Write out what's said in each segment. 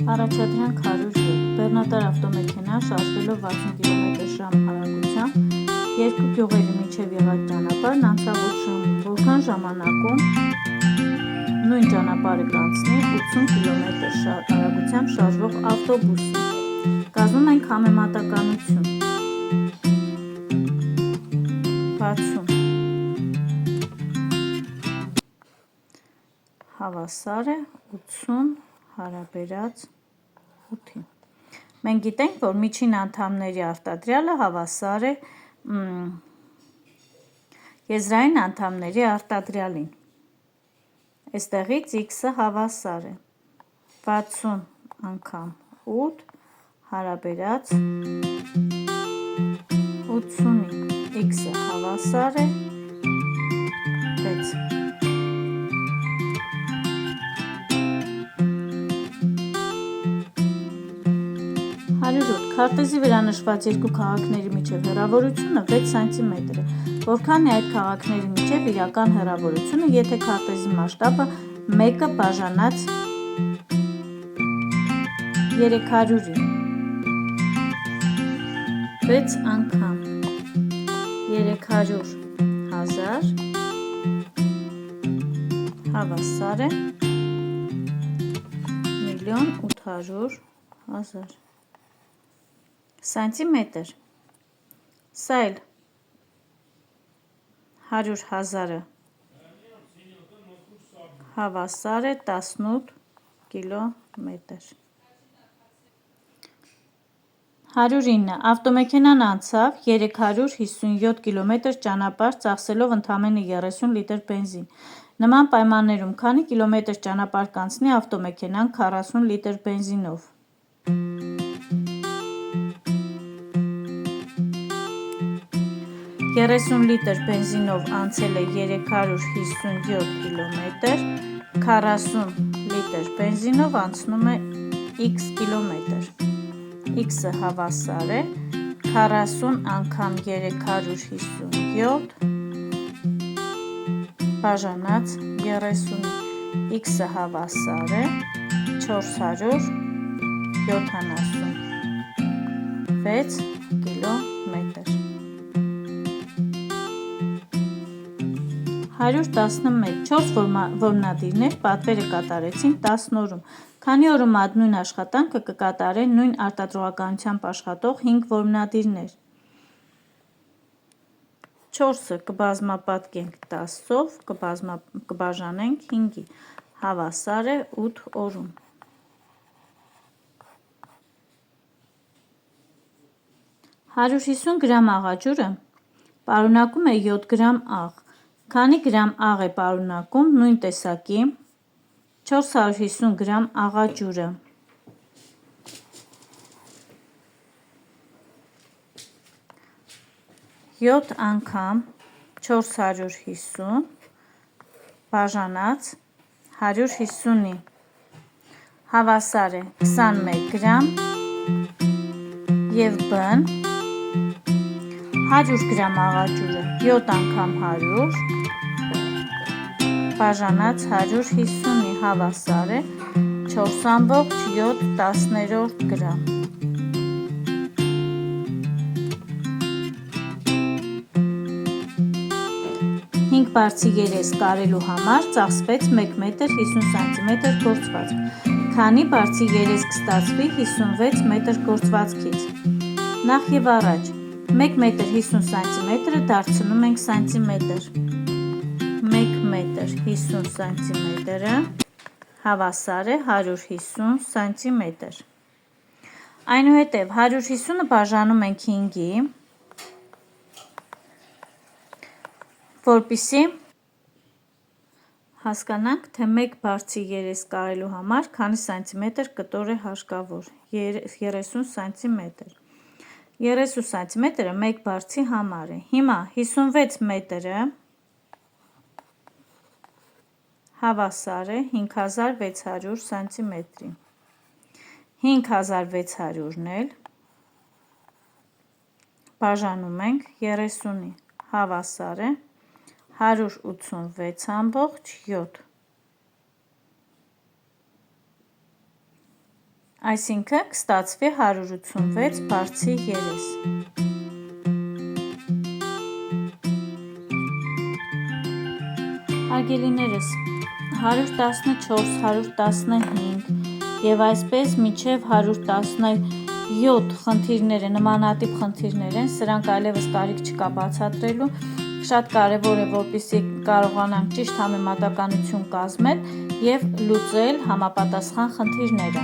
Առաջադրանք 107, բեռնատար ավտոմեքենա շարժվելով 60 կմ/ժ արագությամբ երկու գյուղերի միջև եղած ճանապարհն անցավ 8 ժամում, որքան ժամանակում նույն ճանապարհը կանցնի 80 կմ/ժ արագությամբ շարժվող ավտոբուսը։ Կազմում ենք համեմատականություն։ 60 հավասար է 80 հարաբերած 8-ին։ Մենք գիտենք, որ միջին անդամների արտադրյալը հավասար է եզրային անդամների արտադրյալին։ Այստեղից x-ը հավասար է 60 անգամ 8 հարաբերած 80-ին, x-ը հավասար է 6։ Քարտեզի վրա նշված երկու քաղաքների միջև հեռավորությունը 6 սմ է։ Որքան է այդ քաղաքների միջև իրական հեռավորությունը, եթե քարտեզի մասշտաբը 1-ը բաժանած 300-ի։ 6 անգամ 300,000 հավասար է 1,800,000 սանտիմետր։ Սա էլ 100,000-ը հավասար է 18 կիլոմետր։ 109. Ավտոմեքենան անցավ 357 կմ ճանապարհ ծախսելով ընդամենը 30 լիտր բենզին։ Նման պայմաններում քանի կիլոմետր ճանապարհ կանցնի ավտոմեքենան 40 լիտր բենզինով։ 30 լիտր բենզինով անցել է 357 կիլոմետր, 40 լիտր բենզինով անցնում է x կիլոմետր։ X-ը հավասար է 40 անգամ 357 բաժանած 30-ին, x-ը հավասար է 476 կիլոմետր։ 111. 4 որմնադիրներ պատվերը կատարեցին 10 օրում։ Քանի օրում այդ նույն աշխատանքը կկատարեն նույն արտադրողականությամբ աշխատող 5 որմնադիրներ։ 4-ը կբազմապատկենք 10-ով, կբաժանենք 5-ի, հավասար է 8 օրում։ 150 գրամ աղաջուրը պարունակում է 7 գրամ աղ։ Քանի գրամ աղ է պարունակում նույն տեսակի 450 գրամ աղաջուրը։ 7 անգամ 450 բաժանած 150-ի հավասար է 21 գրամ և բն 100 գրամ աղաջուրը 7 անգամ 100 բաժանած 150-ի հավասար է 4,7 գրամ։ 5 բարձի երես կարելու համար ծախսվեց 1 մետր 50 սանտիմետր գործվածք։ Քանի բարձի երես կստացվի 56 մետր գործվածքից։ Նախ և առաջ 1 մետր 50 սանտիմետրը դարձնում ենք սանտիմետր։ 1 մետր 50 սանտիմետրը հավասար է 150 սանտիմետր։ Այնուհետև 150-ը բաժանում ենք 5-ի, որպեսզի հասկանանք, թե 1 բարձի երես կարելու համար քանի սանտիմետր կտոր է հարկավոր։ 30 սանտիմետր։ 30 սանտիմետրը 1 բարձի համար է։ Հիմա 56 մետրը հավասար է 5600 սանտիմետրի։ 5600-ն էլ բաժանում ենք 30-ի, հավասար է 186,7։ Այսինքն կստացվի 186 բարձի 3։ Հարգելիներս, 114, 115 և այսպես մինչև 117 խնդիրները, նմանատիպ խնդիրներ են, սրանք այլևս կարիք չկա բացատրելու, շատ կարևոր է, որպեսզի կարողանանք ճիշտ համեմատականություն կազմել և լուծել համապատասխան խնդիրները։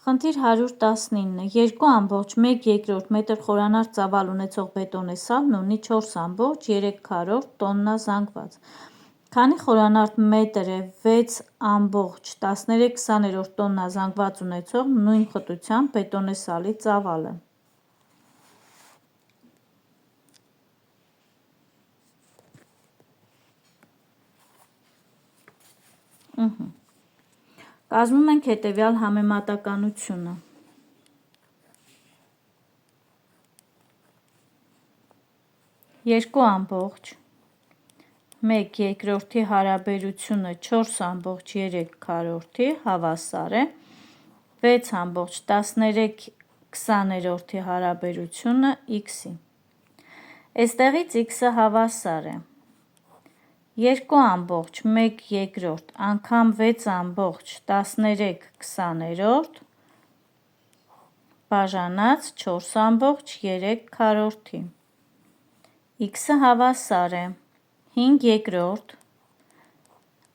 Խնդիր 119. 2,1 մետր խորանարդ ծավալ ունեցող բետոնե սալն ունի 4,3 քառորդ տոննա զանգված։ Քանի խորանարդ մետր է 6,13 տոննա զանգված ունեցող նույն խտությամբ բետոնե սալի ծավալը։ Կազմում ենք հետևյալ համեմատականությունը։ 2,1 հարաբերությունը 4,3 քառորդի հավասար է 6,13 հարաբերությունը x-ի։ Այստեղից x-ը հավասար է 2,1 անգամ 6,13 բաժանած 4,3 քառորդի։ X-ը հավասար է 5/2,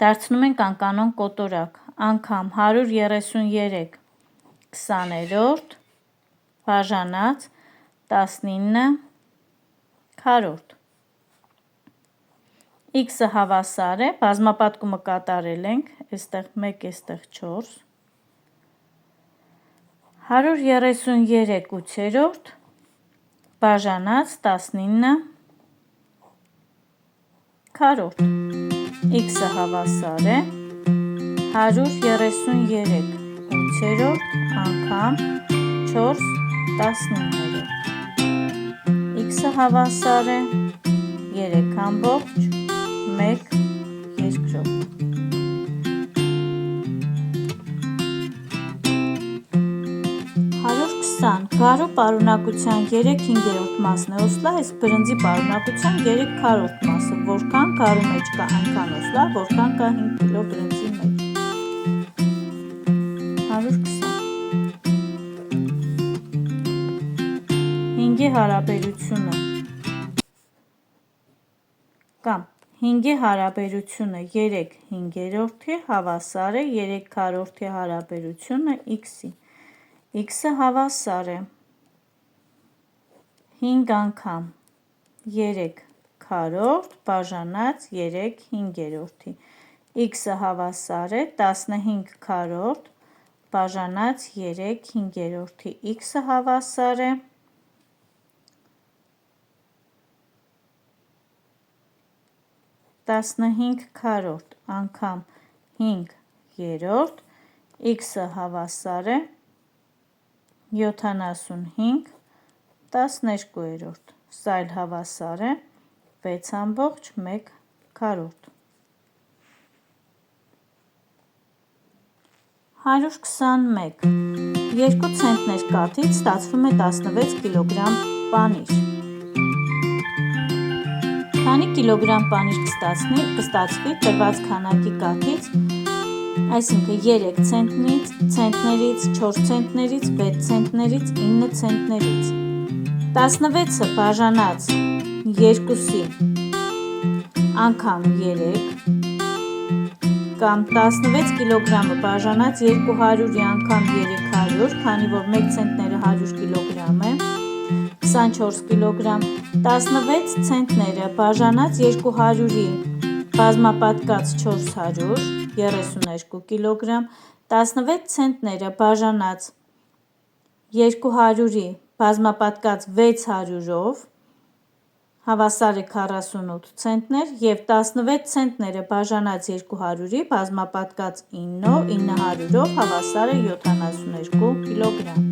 դարձնում ենք անկանոն կոտորակ, անգամ 133 20-րդ բաժանած 19 քառորդ։ X-ը հավասար է, բազմապատկումը կատարել ենք, այստեղ 1, այստեղ 4, 133 8-րդ բաժանած 19 քառորդ։ X-ը հավասար է 133 8-րդ անգամ 4 19-րդ։ X-ը հավասար է 3,1 երկրորդ։ 120. Գարու պարունակության 3/5 մասն է օսլա, իսկ բրնձի պարունակության 3 քառորդ մասը, որքան գարու մեջ կա այնքան օսլա, որքան կա 5 կիլո բրնձի մեջ։ 120. 5-ի հարաբերությունը կամ 5-ի հարաբերությունը 3/5 հավասար է 3 քառորդի հարաբերությունը x-ի։ X-ը հավասար է 5 անգամ 3 քառորդ բաժանած 3/5-ի։ X-ը հավասար է 15 քառորդ բաժանած 3/5-ի։ X-ը հավասար է 15 քառորդ անգամ 5/3, x-ը հավասար է 75 12-րդ, սա էլ հավասար է 6,1 քառորդ։ 121. 2 ցենտներ կաթից ստացվում է 16 կիլոգրամ պանիր։ Քանի կիլոգրամ պանիր կստացվի տրված քանակի կաթից, այսինքն 3 ցենտներից, 4 ցենտներից, 6 ցենտներից, 9 ցենտներից։ 16-ը բաժանած 2-ի անգամ 3 կամ 16 կիլոգրամը բաժանած 200-ի անգամ 300, քանի որ 1 ցենտները 100 կիլոգրամ է, 24 կիլոգրամ, 16 ցենտները բաժանած 200-ի բազմապատկած 400, 32 կիլոգրամ, 16 ցենտները բաժանած 200-ի բազմապատկած 600-ով հավասար է 48 ցենտներ և 16 ցենտները բաժանած 200-ի բազմապատկած 900-ով հավասար է 72 կիլոգրամ։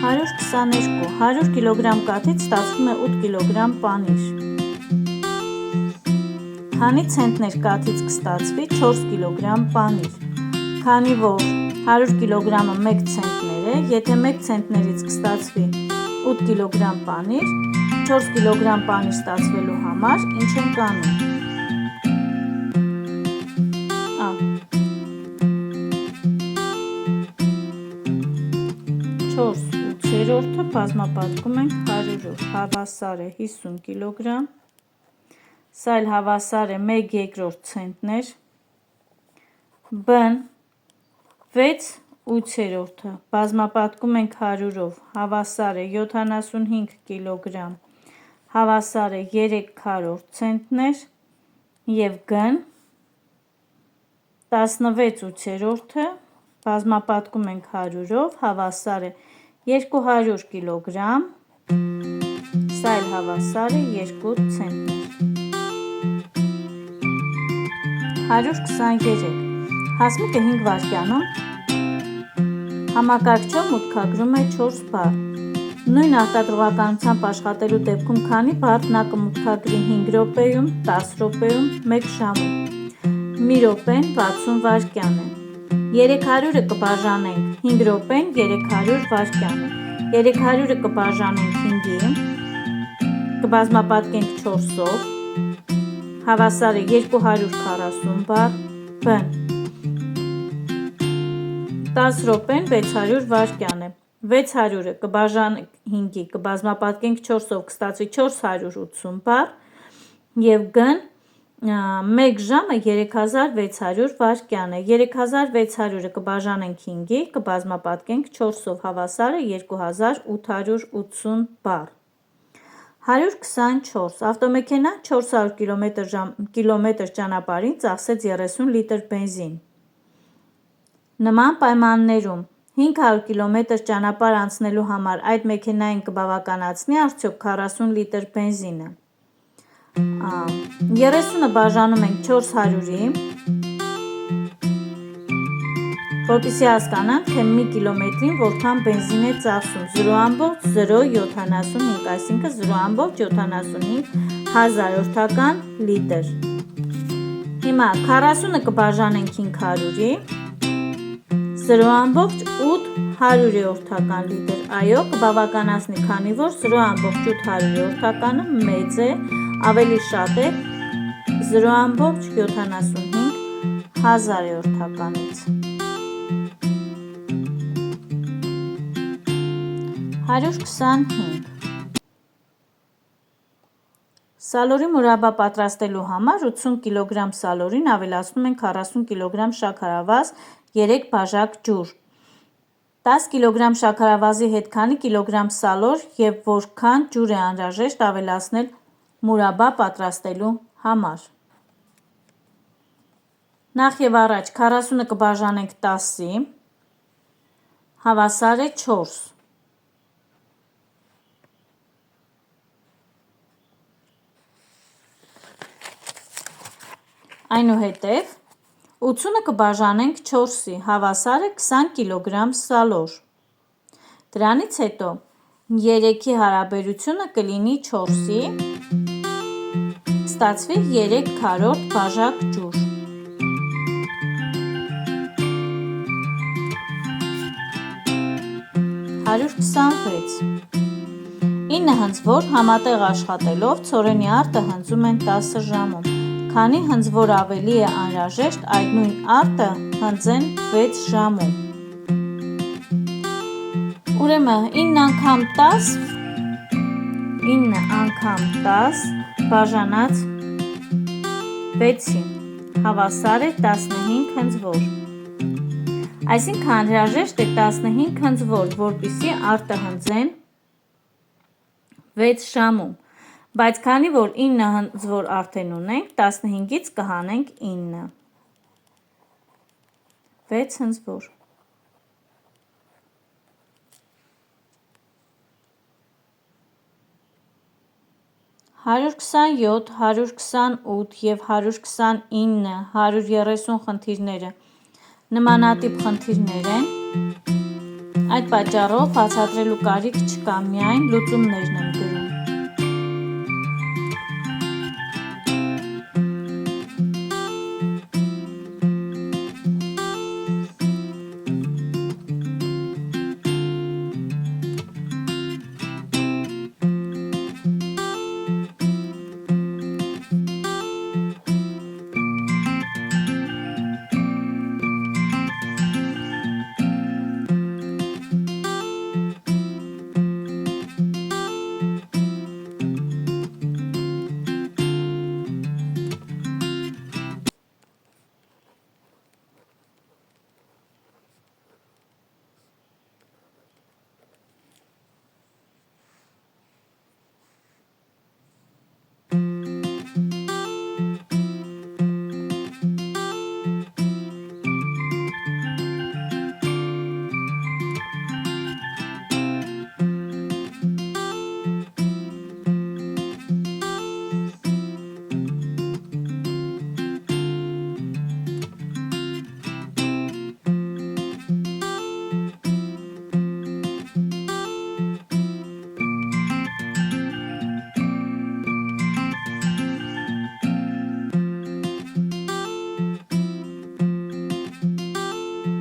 122. 100 կիլոգրամ կաթից ստացվում է 8 կիլոգրամ պանիր։ Քանի ցենտներ կաթից կստացվի 4 կիլոգրամ պանիր։ Քանի որ 100 կիլոգրամը 1 ցենտներ է, եթե 1 ցենտներից կստացվի 8 կիլոգրամ պանիր, 4 կիլոգրամ պանիր ստացվելու համար ինչ ենք անում։ 4/8 բազմապատկում ենք 100-ով, հավասար է 50 կիլոգրամ, սա էլ հավասար է 1/2 ցենտներ, B-ն 6/8 բազմապատկում ենք 100-ով, հավասար է 75 կիլոգրամ, հավասար է 3/100 ցենտներ և G-ն 16/8 բազմապատկում ենք 100-ով, հավասար է 200 կիլոգրամ, սա էլ հավասար է 2 ցենտներ։ 123. Հասմիկը 5 վայրկյանում համակարգչով մուտքագրում է 4 բառ։ Նույն արտադրողականությամբ աշխատելու դեպքում քանի բառ նա կմուտքագրի 5 րոպեում, 10 րոպեում, 1 ժամում։ Մի րոպեն 60 վայրկյան է։ 300-ը կբաժանենք 5 րոպեն 300 վայրկյանը։ 300-ը կբաժանենք 5-ի, կբազմապատկենք 4-ով, հավասար է 240 բառ, B-ն 10 րոպեն 600 վայրկյան է։ 600-ը կբաժանենք 5-ի, կբազմապատկենք 4-ով, կստացվի 480 բառ և G-ն 1 ժամը 3600 վայրկյան է։ 3600-ը կբաժանենք 5-ի, կբազմապատկենք 4-ով, հավասար է 2880 բառ։ 124. Ավտոմեքենան 400 կմ ճանապարհին ծախսեց 30 լիտր բենզին։ Նման պայմաններում 500 կմ ճանապարհ անցնելու համար այդ մեքենային կբավականացնի արդյոք 40 լիտր բենզինը։ 30-ը բաժանում ենք 400-ի, որպեսզի հասկանանք, թե մի կիլոմետրին որքան բենզին է ծախսում, 0.075, այսինքն 0.75 հազարորդական լիտր։ Հիմա 40-ը կբաժանենք 500-ի, 0.8 լիտր, այո, կբավականացնի, քանի որ 0.8-ը մեծ է, ավելի շատ է 0.75 հազարորդականից։ 125. Սալորի մուրաբա պատրաստելու համար 80 կգ սալորին ավելացնում ենք 40 կգ շաքարավազ 3 բաժակ ջուր։ 10 կգ շաքարավազի հետ քանի կիլոգրամ սալոր և որքան ջուր է անհրաժեշտ ավելացնել մուրաբա պատրաստելու համար։ Նախ և առաջ 40-ը կբաժանենք 10-ի, հավասար է 4։ Այնուհետև 80-ը կբաժանենք 4-ի, հավասար է 20 կգ սալոր։ Դրանից հետո 3-ի հարաբերությունը կլինի 4-ի, կստացվի 3/4 բաժակ ջուր։ 126. 9 հնձվոր համատեղ աշխատելով ցորենի արտը հնձում են 10 ժամում։ Քանի հնձվոր ավելի է անհրաժեշտ, այդ նույն արտը հնձեն 6 ժամում։ Ուրեմն 9 անգամ 10 բաժանած 6-ի, հավասար է 15 հնձվոր։ Այսինքն անհրաժեշտ է 15 հնձվոր, որպեսզի արտը հնձեն 6 ժամում, բայց քանի որ 9 հնձվոր արդեն ունենք, 15-ից կհանենք 9, 6 հնձվոր։ 127, 128 և 129, 130 խնդիրները նմանատիպ խնդիրներ են, այդ պատճառով բացատրելու կարիք չկա, միայն լուծումներն եմ